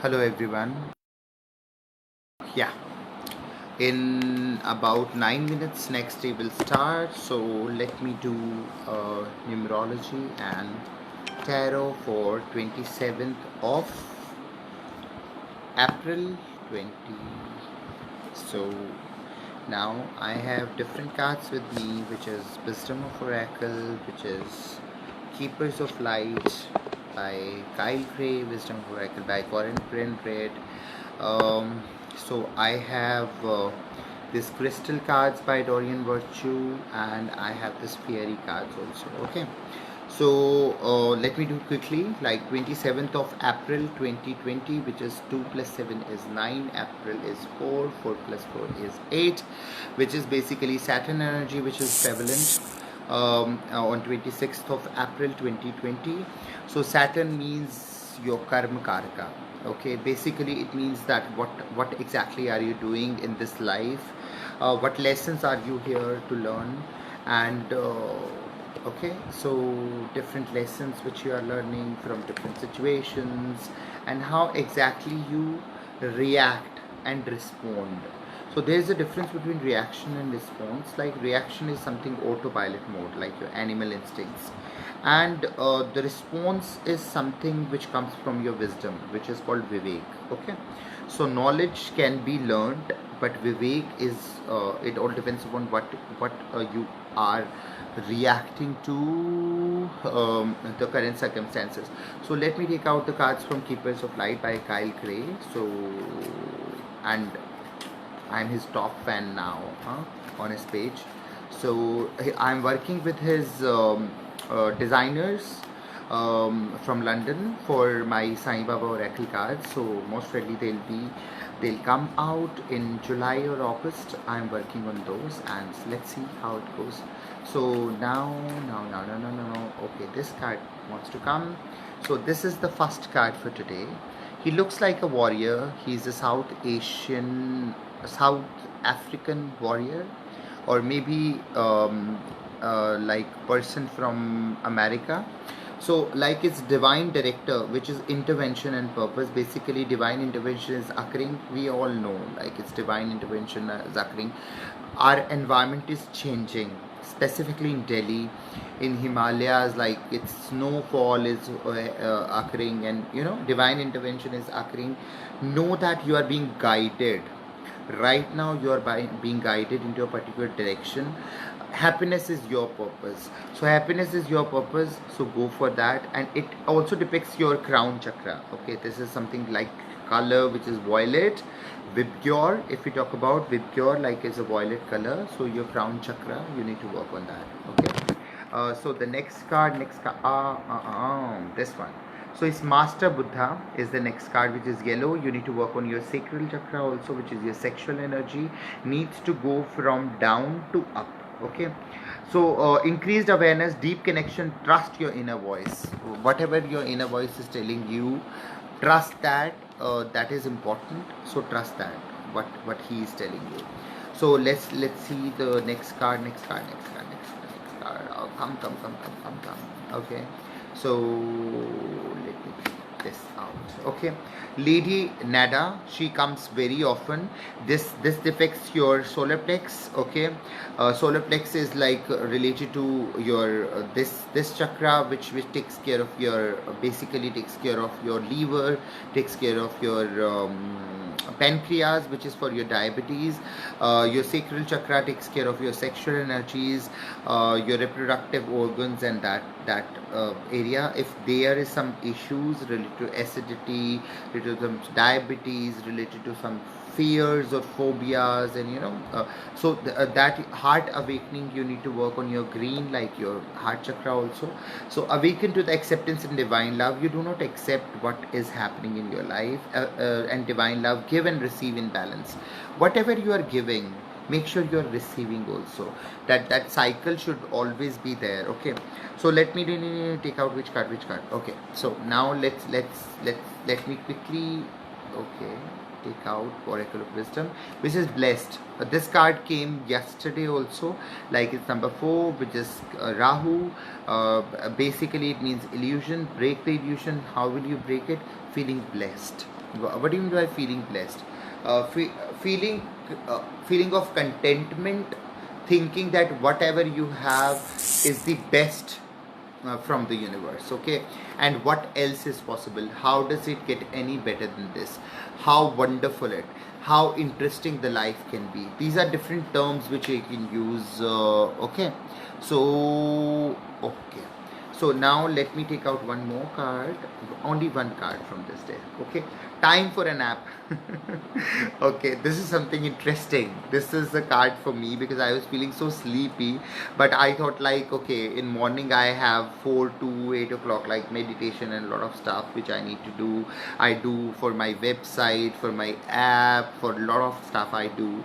Hello everyone. Yeah, in about 9 minutes next day will start. So let me do numerology and tarot for 27th of April 20. So now I have different cards with me, which is Wisdom of Oracle, which is Keepers of Light by Kyle Gray, Wisdom of Oracle by Corin Red. So I have this crystal cards by Dorian Virtue, and I have this fairy cards also. Okay, so let me do quickly, like 27th of April 2020, which is 2 plus 7 is 9, April is 4, 4 plus 4 is 8, which is basically Saturn energy, which is prevalent on 26th of April 2020. So Saturn means your karma karaka. Okay, basically it means that what exactly are you doing in this life, what lessons are you here to learn, and okay, so different lessons which you are learning from different situations, and how exactly you react and respond. So there's a difference between reaction and response. Like reaction is something autopilot mode, like your animal instincts, and the response is something which comes from your wisdom, which is called vivek. Okay, so knowledge can be learned, but vivek is it all depends upon what you are reacting to the current circumstances. So let me take out the cards from Keepers of Light by Kyle Gray. So, and I'm his top fan now, on his page. So I'm working with his designers from London for my Sai Baba Oracle cards. So most likely they'll come out in July or August. I'm working on those, and let's see how it goes. So now. Okay, this card wants to come. So this is the first card for today. He looks like a warrior. He's a South African warrior, or maybe like person from America. So like it's divine director, which is intervention and purpose. Basically divine intervention is occurring, we all know, like it's divine intervention is occurring. Our environment is changing, specifically in Delhi, in Himalayas, like it's snowfall is occurring, and divine intervention is occurring. Know that you are being guided. Right now you are being guided into a particular direction. Happiness is your purpose, so happiness is your purpose, so go for that. And it also depicts your crown chakra. Okay, this is something like color which is violet. Vibgyor, if we talk about Vibgyor, like is a violet color, so your crown chakra, you need to work on that. Okay, so the next card, this one. So it's Master Buddha is the next card, which is yellow. You need to work on your sacral chakra also, which is your sexual energy, needs to go from down to up. Okay, so increased awareness, deep connection, trust your inner voice. Whatever your inner voice is telling you, trust that. That is important. So trust that what he is telling you. So let's see the next card. Oh, come. Okay, so let me take this out. Okay, Lady Nada, she comes very often. This depicts your solar plex. Okay, solar plex is like related to your this chakra, which takes care of your basically takes care of your liver, takes care of your pancreas, which is for your diabetes. Your sacral chakra takes care of your sexual energies, your reproductive organs, and that area. If there is some issues related to acidity, related to some diabetes, related to some fears or phobias, and so that heart awakening, you need to work on your green, like your heart chakra also. So awaken to the acceptance and divine love. You do not accept what is happening in your life, and divine love, give and receive in balance. Whatever you are giving, make sure you are receiving also. That cycle should always be there. Okay, so let me take out which card. Okay, so now let me quickly. Okay, take out Oracle of Wisdom, which is blessed. This card came yesterday also, like it's number 4, which is Rahu. Basically, it means illusion. Break the illusion. How will you break it? Feeling blessed. What do you mean by feeling blessed? Feeling feeling of contentment, thinking that whatever you have is the best from the universe, okay, and what else is possible, how does it get any better than this, how wonderful it, how interesting the life can be. These are different terms which you can use, okay. So now let me take out one more card, only one card from this deck, okay. Time for a nap. Okay, this is something interesting. This is a card for me because I was feeling so sleepy, but I thought like, okay, in morning I have 4 to 8 o'clock like meditation and a lot of stuff which I need to do. I do for my website, for my app, for a lot of stuff I do,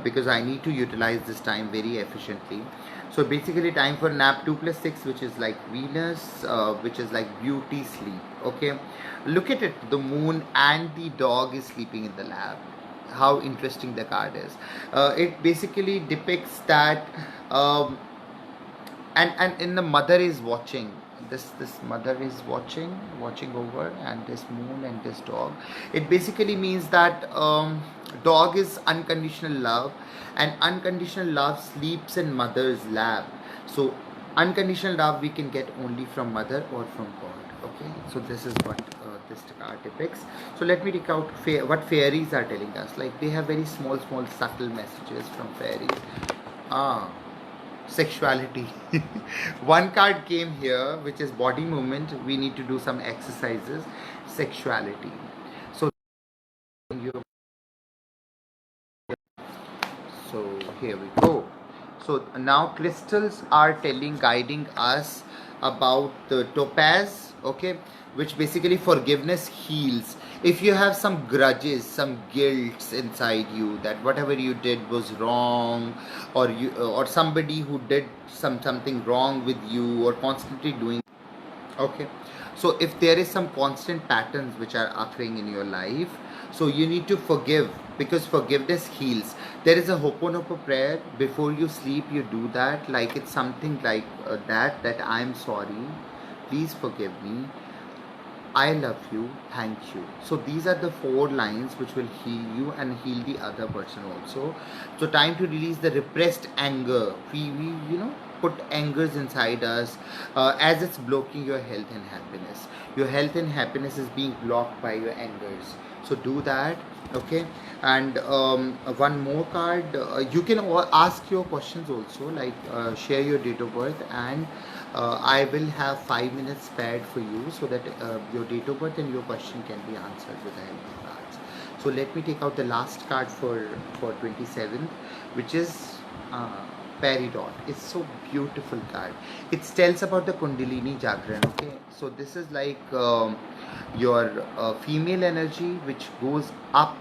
because I need to utilize this time very efficiently. So basically time for nap 2 plus 6, which is like Venus, which is like beauty sleep, okay. Look at it, the moon and the dog is sleeping in the lap. How interesting the card is. It basically depicts that, and in the mother is watching, this mother is watching over, and this moon and this dog. It basically means that dog is unconditional love, and unconditional love sleeps in mother's lap. So unconditional love we can get only from mother or from God, okay. So this is what this card depicts. So let me take out what fairies are telling us. Like they have very small subtle messages from fairies. Sexuality. One card came here, which is body movement. We need to do some exercises. Sexuality. So here we go. So now crystals are guiding us about the topaz, okay, which basically forgiveness heals. If you have some grudges, some guilts inside you that whatever you did was wrong, or you or somebody who did something wrong with you, or constantly doing, okay. So if there is some constant patterns which are occurring in your life, so you need to forgive, because forgiveness heals. There is a Ho'oponopono prayer before you sleep. You do that, like it's something like that I'm sorry, please forgive me, I love you, thank you. So these are the 4 lines which will heal you and heal the other person also. So time to release the repressed anger. We put angers inside us, as it's blocking your health and happiness. Your health and happiness is being blocked by your angers. So do that, okay. And one more card. You can ask your questions also, like share your date of birth, and I will have 5 minutes spared for you, so that your date of birth and your question can be answered with the help of cards. So let me take out the last card for 27th, which is Peridot. It's so beautiful card. It tells about the Kundalini Jagran, okay. So this is like your female energy which goes up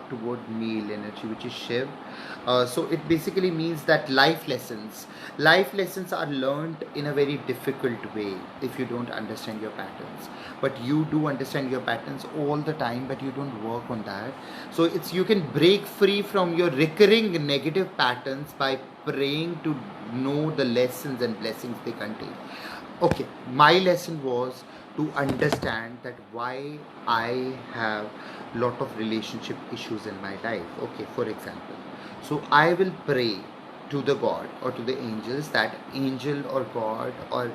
toward male energy, which is Shiv. So it basically means that life lessons are learned in a very difficult way if you don't understand your patterns. But you do understand your patterns all the time, but you don't work on that. So it's, you can break free from your recurring negative patterns by praying to know the lessons and blessings they contain. Okay, my lesson was to understand that why I have lot of relationship issues in my life, okay. For example, so I will pray to the God or to the angels, that angel or God or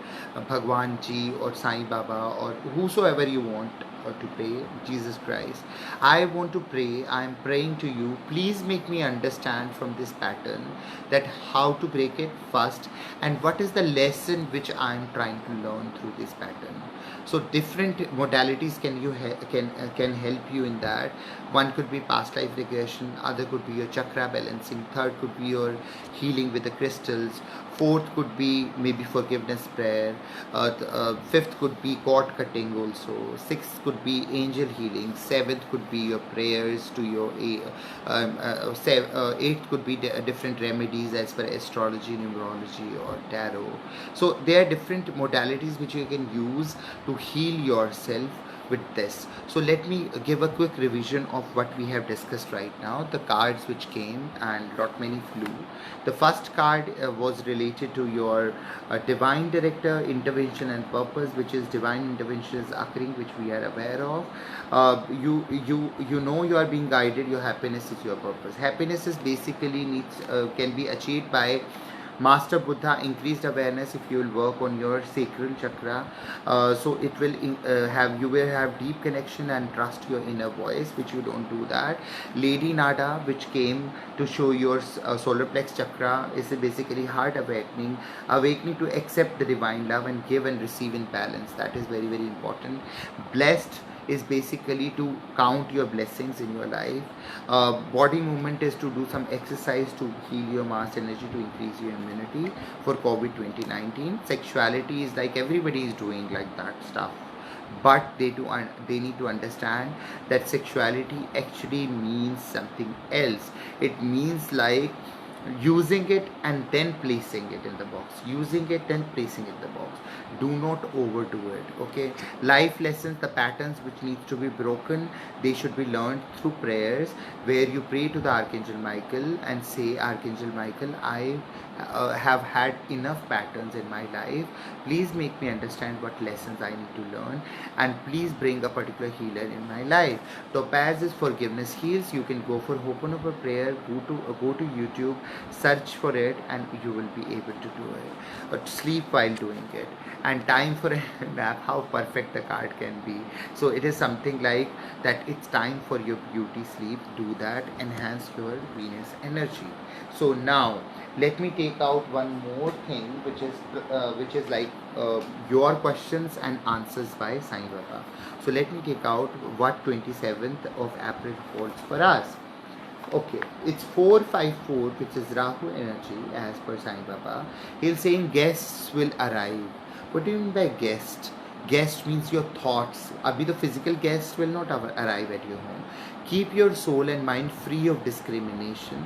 Bhagwan Ji or Sai Baba or whosoever you want to pray, Jesus Christ, I want to pray, I am praying to you, please make me understand from this pattern that how to break it first, and what is the lesson which I am trying to learn through this pattern. So different modalities can help you in that. One could be past life regression, other could be your chakra balancing, third could be your healing with the crystals, fourth could be maybe forgiveness prayer, fifth could be cord cutting also, sixth could be angel healing, seventh could be your prayers to your eighth could be different remedies as per astrology, numerology or tarot. So there are different modalities which you can use to heal yourself with this. So let me give a quick revision of what we have discussed right now, the cards which came and lot many flew. The first card was related to your divine director, intervention and purpose, which is divine intervention is occurring, which we are aware of. You know you are being guided. Your happiness is your purpose. Happiness is basically needs can be achieved by Master Buddha increased awareness. If you will work on your sacral chakra, so it will have you will have deep connection and trust your inner voice, which you don't do that. Lady Nada, which came to show your solar plex chakra, is basically heart awakening, awakening to accept the divine love and give and receive in balance. That is very very important. Blessed is basically to count your blessings in your life. Body movement is to do some exercise to heal your mass energy, to increase your immunity for COVID 2019. Sexuality is like everybody is doing like that stuff, but they need to understand that sexuality actually means something else. It means like using it and then placing it in the box, using it then placing it in the box. Do not overdo it. Okay, life lessons, the patterns which needs to be broken, they should be learned through prayers, where you pray to the Archangel Michael and say, Archangel Michael, I have had enough patterns in my life. Please make me understand what lessons I need to learn, and please bring a particular healer in my life. Topaz is forgiveness heals. You can go for Ho'oponopono prayer. Go to YouTube, search for it, and you will be able to do it. Or sleep while doing it. And time for a nap. How perfect the card can be. So it is something like that. It's time for your beauty sleep. Do that. Enhance your Venus energy. So now let me take out one more thing, which is like your questions and answers by Sai Baba. So let me take out what 27th of April holds for us. Okay, it's 454, which is Rahu energy as per Sai Baba. He'll saying guests will arrive. What do you mean by guest? Guest means your thoughts. Abhi the physical guest will not arrive at your home. Keep your soul and mind free of discrimination.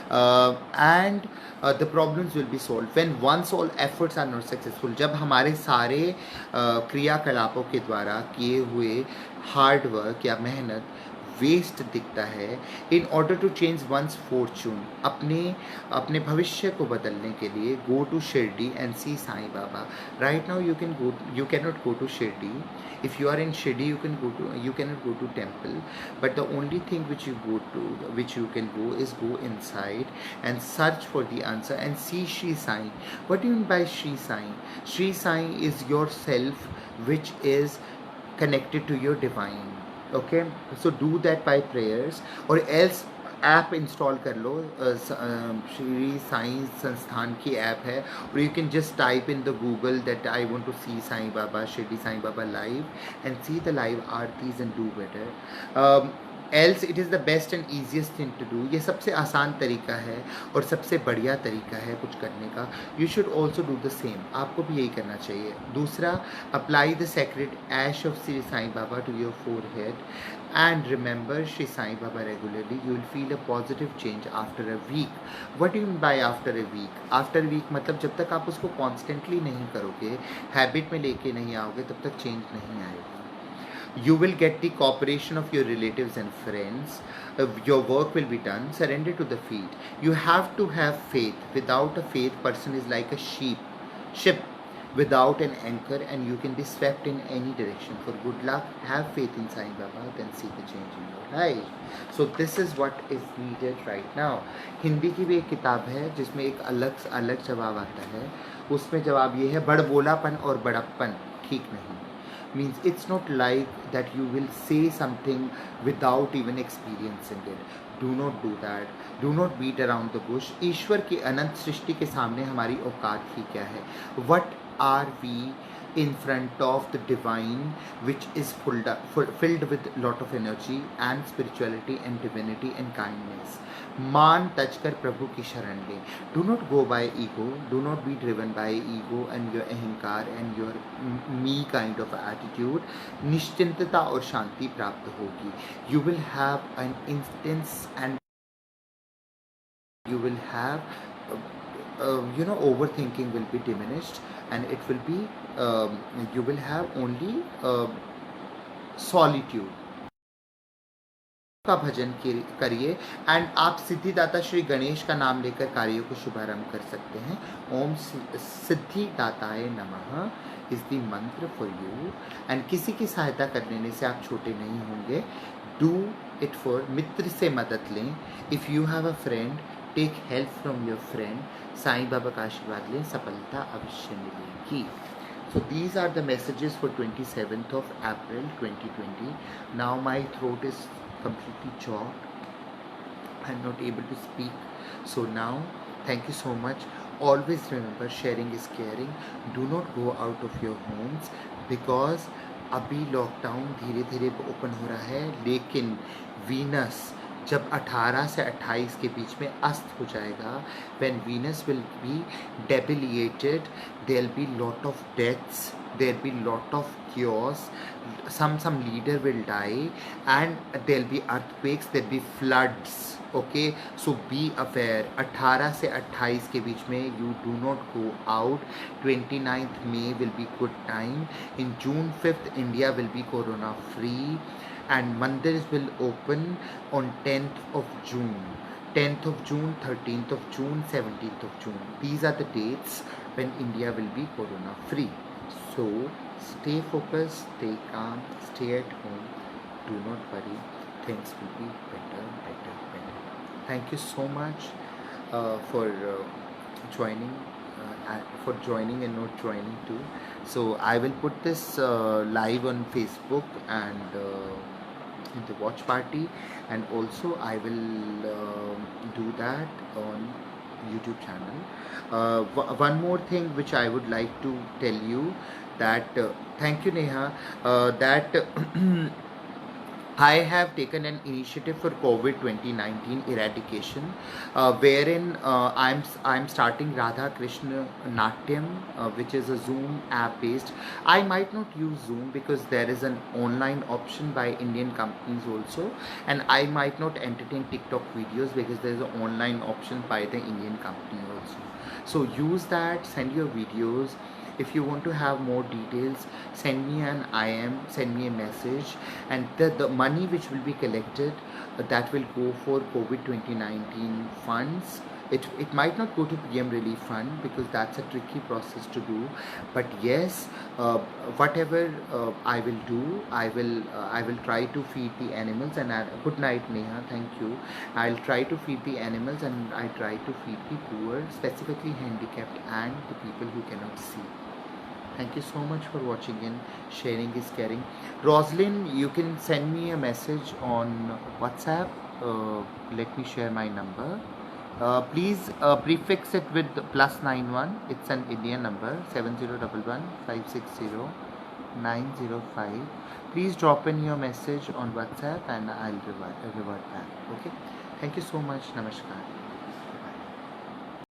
And the problems will be solved when once all efforts are not successful. जब हमारे सारे क्रियाकलापों के द्वारा किए हुए hard work या मेहनत वेस्ट दिखता है, in order to change one's fortune, अपने भविष्य को बदलने के लिए go to Shirdi and see Sai Baba. Right now you cannot go to Shirdi. If you are in Shirdi, you cannot go to temple, but the only thing which you can go is go inside and search for the answer and see Sri Sai. What do you mean by Sri Sai? Sri Sai is yourself which is connected to your divine. Okay, so do that by prayers, or else app install कर लो. श्री साईं संस्थान की app है, और you can just type in the Google that I want to see Sai Baba, Shirdi Sai Baba live, and see the live aartis and do better. Else it is the best and easiest thing to do. ये सबसे आसान तरीका है और सबसे बढ़िया तरीका है कुछ करने का. You should also do the same. आपको भी यही करना चाहिए. दूसरा, apply the sacred ash of Shri Sai Baba to your forehead and remember Shri Sai Baba regularly. You will feel a positive change after a week. What do you mean by after a week? After a week मतलब जब तक आप उसको constantly नहीं करोगे, habit में लेके नहीं आओगे, तब तक change नहीं आएगा. You will get the cooperation of your relatives and friends. Your work will be done. Surrender to the feet. You have to have faith. Without a faith, person is like a ship without an anchor, and you can be swept in any direction. For good luck, have faith in Sai Baba, then see the change in your life. So this is what is needed right now. Hindi की भी एक किताब है जिसमें एक अलग जवाब आता है. उसमें जवाब ये है, बड़बोलापन और बड़प्पन ठीक नहीं. Means it's not like that you will say something without even experiencing it. Do not do that. Do not beat around the bush. ईश्वर की अनंत सृष्टि के सामने हमारी औकात ही क्या है? What are we in front of the divine, which is filled with lot of energy and spirituality and divinity and kindness? मान तज कर प्रभु की शरण ले. Do not go by ego. Do not be driven by ego and your अहंकार and your me kind of attitude. निश्चिंतता और शांति प्राप्त होगी. You will have an instance, and you will have overthinking will be diminished, and it will be you will have only solitude का भजन करिए and आप सिद्धिदाता श्री गणेश का नाम लेकर कार्यों को शुभारंभ कर सकते हैं। ओम सिद्धिदाताय नमः इज द मंत्र फॉर यू एंड किसी की सहायता करने से आप छोटे नहीं होंगे। डू इट फॉर मित्र से मदद लें। If you have a friend take help from your friend. Sai Baba का आशीर्वाद लें, सफलता अवश्य मिलेगी। So these are the messages for 27th of April 2020. Now my throat is completely choked. I'm not able to speak. So now, thank you so much. Always remember, sharing is caring. Do not go out of your homes because अभी lockdown धीरे धीरे open हो रहा है, लेकिन Venus जब 18 से 28 के बीच में अस्त हो जाएगा, when Venus will be debilitated, there'll be lot of deaths, there'll be lot of chaos, some leader will die, and there'll be earthquakes, there'll be floods. Okay, so be aware. 18 से 28 के बीच में you do not go out. 29th May will be good time. In June 5th India will be corona free and mandirs will open on 10th of June. 10th of June, 13th of June, 17th of June. These are the dates when India will be corona free. So stay focused, stay calm, stay at home. Do not worry. Things will be better. Thank you so much for joining and not joining too. So I will put this live on Facebook and in the watch party, and also I will do that on YouTube channel. One more thing which I would like to tell you that thank you Neha, that I have taken an initiative for COVID 2019 eradication, wherein I'm starting Radha Krishna Natyam, which is a Zoom app based. I might not use Zoom because there is an online option by Indian companies also, and I might not entertain TikTok videos because there is an online option by the Indian company also. So use that, send your videos. If you want to have more details, send me an IM, send me a message, and the money which will be collected, that will go for COVID 2019 funds. It might not go to PM Relief Fund because that's a tricky process to do, but yes, whatever I will do, I will try to feed the animals. And good night Neha, thank you. I'll try to feed the animals, and I try to feed the poor, specifically handicapped and the people who cannot see. Thank you so much for watching in. Sharing is caring. Roslyn, you can send me a message on WhatsApp. Let me share my number. Please prefix it with +91. It's an Indian number, 7011 560 905. Please drop in your message on WhatsApp and I'll revert back. Okay. Thank you so much. Namaskar.